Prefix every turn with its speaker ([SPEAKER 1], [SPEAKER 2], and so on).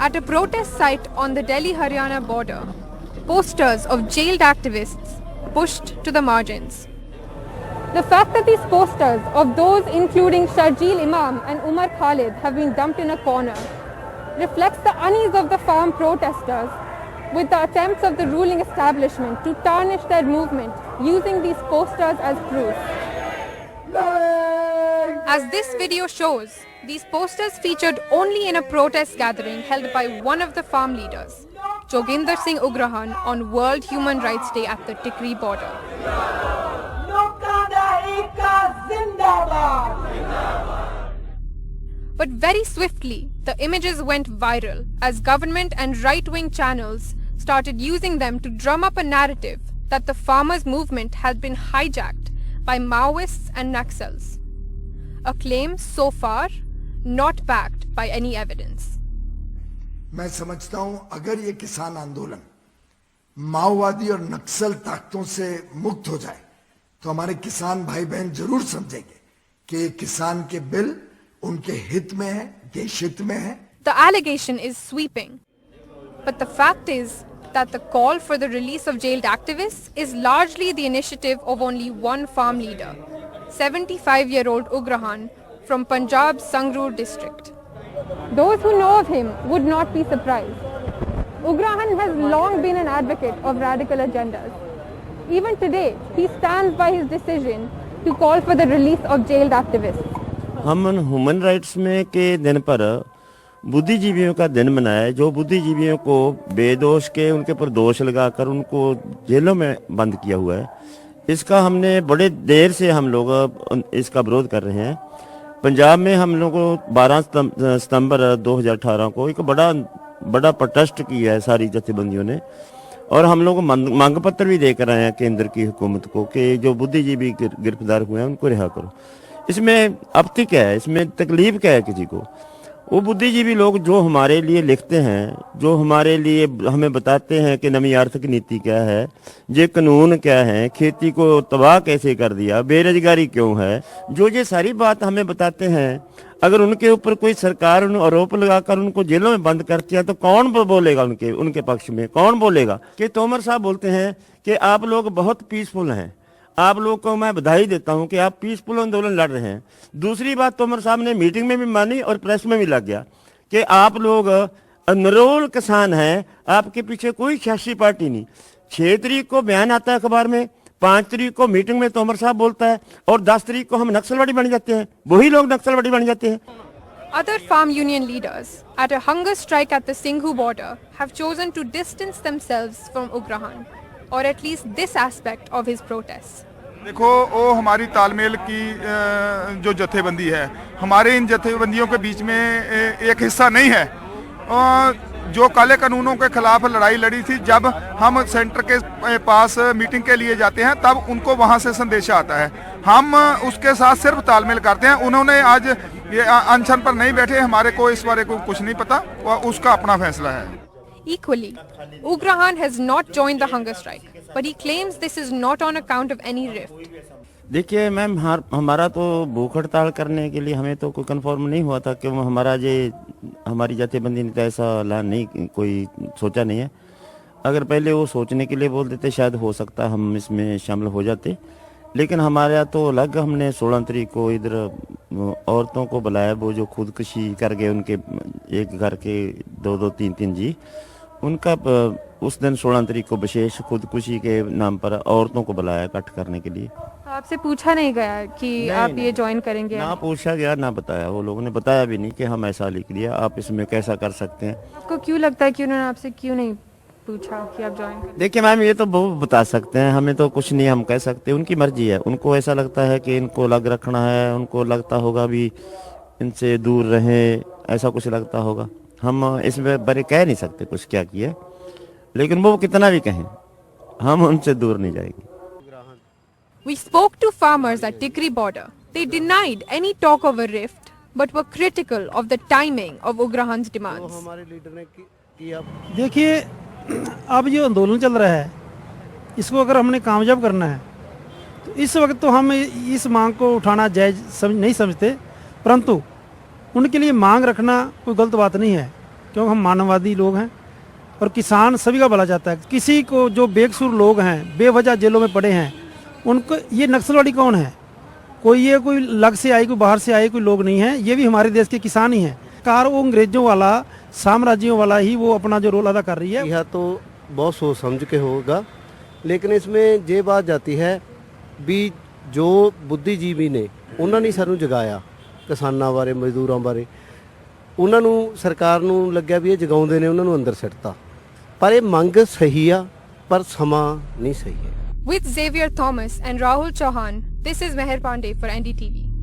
[SPEAKER 1] At a protest site on the Delhi-Haryana border, posters of jailed activists pushed to the margins. The fact that these posters of those including Sharjeel Imam and Umar Khalid have been dumped in a corner reflects the unease of the farm protesters with the attempts of the ruling establishment to tarnish their movement using these posters as proof. As this video shows, these posters featured only in a protest gathering held by one of the farm leaders, Joginder Singh Ugrahan, on World Human Rights Day at the Tikri border. But very swiftly, the images went viral as government and right-wing channels started using them to drum up a narrative that the farmers' movement had been hijacked by Maoists and Naxals. A claim so far not backed by any evidence.
[SPEAKER 2] मैं समझता हूं अगर ये किसान आंदोलन माओवादी और नक्सल ताकतों से मुक्त हो जाए तो हमारे किसान भाई बहन जरूर समझेंगे कि किसान के बिल उनके हित में है, देश हित में है.
[SPEAKER 1] The allegation is sweeping, but the fact is that the call for the release of jailed activists is largely the initiative of only one farm leader, 75-year-old Ugrahan from Punjab's Sangrur district. Those who know of him would not be surprised. Ugrahan has long been an advocate of radical agendas. Even today, he stands by his decision to call for the release of jailed activists.
[SPEAKER 3] हम human rights में के दिन पर बुद्धिजीवियों का दिन मनाया, जो बुद्धिजीवियों को बेदोष के उनके ऊपर दोष लगाकर उनको जेलों में बंद किया हुआ है. इसका हमने बड़े देर से हम लोग इसका विरोध कर रहे हैं. पंजाब में हम लोग 12 सितंबर 2018 को एक बड़ा प्रोटेस्ट किया है सारी जथेबंदियों ने, और हम लोग मांग पत्र भी देकर आए हैं केंद्र की हुकूमत को कि जो बुद्धिजीवी गिरफ्तार हुए हैं उनको रिहा करो. इसमें आपत्ति क्या है, इसमें तकलीफ क्या है किसी को? वो बुद्धिजीवी लोग जो हमारे लिए लिखते हैं, जो हमारे लिए हमें बताते हैं कि नवी आर्थिक नीति क्या है, ये कानून क्या है, खेती को तबाह कैसे कर दिया, बेरोजगारी क्यों है, जो ये सारी बात हमें बताते हैं, अगर उनके ऊपर कोई सरकार आरोप लगाकर उनको जेलों में बंद करती है तो कौन बोलेगा उनके पक्ष में? कौन बोलेगा? कि तोमर साहब बोलते हैं कि आप लोग बहुत पीसफुल हैं. आप लोग को मैं बधाई देता हूं कि आप पीसफुल आंदोलन लड़ रहे हैं. दूसरी बात तोमर साहब ने मीटिंग में भी मानी और प्रेस में भी लग गया कि आप लोग निरोल किसान हैं, आपके पीछे कोई सियासी पार्टी नहीं. 6 तारीख को बयान आता है अखबार में, 5 तारीख को मीटिंग में तोमर साहब बोलता है, और 10 तारीख को हम नक्सलवादी बन जाते हैं. वही लोग नक्सलवादी बन जाते हैं.
[SPEAKER 1] Other farm union leaders at a hunger strike at the Singhu border have chosen to distance themselves from Ugrahan, or at least this aspect of his protests.
[SPEAKER 4] देखो, वो हमारी तालमेल की जो जथेबंदी है, हमारे इन जथेबंदियों के बीच में एक हिस्सा नहीं है. जो काले कानूनों के खिलाफ लड़ाई लड़ी थी, जब हम सेंटर के पास मीटिंग के लिए जाते हैं तब उनको वहां से संदेश आता है. हम उसके साथ सिर्फ तालमेल करते हैं. उन्होंने आज ये अनशन पर नहीं बैठे, हमारे को इस बारे को कुछ नहीं पता, उसका अपना फैसला है.
[SPEAKER 1] Equally, Ugrahan has not joined the hunger strike, but he claims this is not on account of any rift.
[SPEAKER 3] देखिए मैम, हमारा तो भूख हड़ताल करने के लिए हमें तो कोई कंफर्म नहीं हुआ था कि हमारी जथेबंदी ने तो ऐसा ऐलान नहीं कोई सोचा नहीं है. अगर पहले वो सोचने के लिए बोल देते शायद हो सकता हम इसमें शामिल हो जाते, लेकिन हमारा तो अलग, हमने 16 तारीख को इधर औरतों को बुलाया, वो जो खुदकुशी कर गए, उनके एक घर के 2-2, 3-3 जी, उनका उस दिन 16 तारीख को विशेष खुदकुशी के नाम पर औरतों को बुलाया इकट्ठ करने के लिए.
[SPEAKER 1] आपसे पूछा नहीं गया कि आप ये ज्वाइन करेंगे?
[SPEAKER 3] ना पूछा गया, ना बताया. वो लोगों ने बताया भी नहीं कि हम ऐसा लिख लिया, आप इसमें कैसा कर सकते हैं.
[SPEAKER 1] आपको क्यों लगता है कि उन्होंने आपसे क्यों नहीं पूछा कि आप ज्वाइन करें?
[SPEAKER 3] देखिए मैम, ये तो बहुत बता सकते हैं, हमें तो कुछ नहीं हम कह सकते. उनकी मर्जी है. उनको ऐसा लगता है कि इनको अलग रखना है, उनको लगता होगा भी इनसे दूर रहें, ऐसा कुछ लगता होगा. हम इसमें बारे कह नहीं सकते कुछ क्या किया, लेकिन वो कितना भी कहें हम उनसे दूर नहीं जाएंगे.
[SPEAKER 1] We spoke to farmers at Tikri border. They denied any talk of a rift, but were critical of the timing of Ugrahan's demands.
[SPEAKER 5] देखिए, अब जो आंदोलन चल रहा है, इसको अगर हमने कामयाब करना है तो इस वक्त तो हम इस मांग को उठाना जायज़ नहीं समझते, परंतु उनके लिए मांग रखना कोई गलत बात नहीं है. क्योंकि हम मानववादी लोग हैं और किसान सभी का भला चाहता है। किसी को जो बेकसूर लोग हैं, बेवजह जेलों में पड़े हैं, उनको ये नक्सलवादी कौन है? कोई लग से आए, कोई बाहर से आए, कोई लोग नहीं है। ये भी हमारे देश के किसान ही हैं। कार वो अंग्रेजों वाला, साम्राज्यों वाला ही वो अपना जो रोल अदा कर रही है।
[SPEAKER 6] यह तो बहुत सोच समझ के होगा, लेकिन इसमें ये बात जाती है भी जो बुद्धिजीवी ने उन्होंने सानू जगाया किसानां बारे, मजदूरों बारे, उन्होंने सरकार नू लग्या भी ये जगाउंदे ने, उन्होंने अंदर सिੱਟਤਾ। पर ये मंग सही आ, पर समा नहीं सही है।
[SPEAKER 1] With Xavier Thomas and Rahul Chauhan, this is Meher Pandey for NDTV.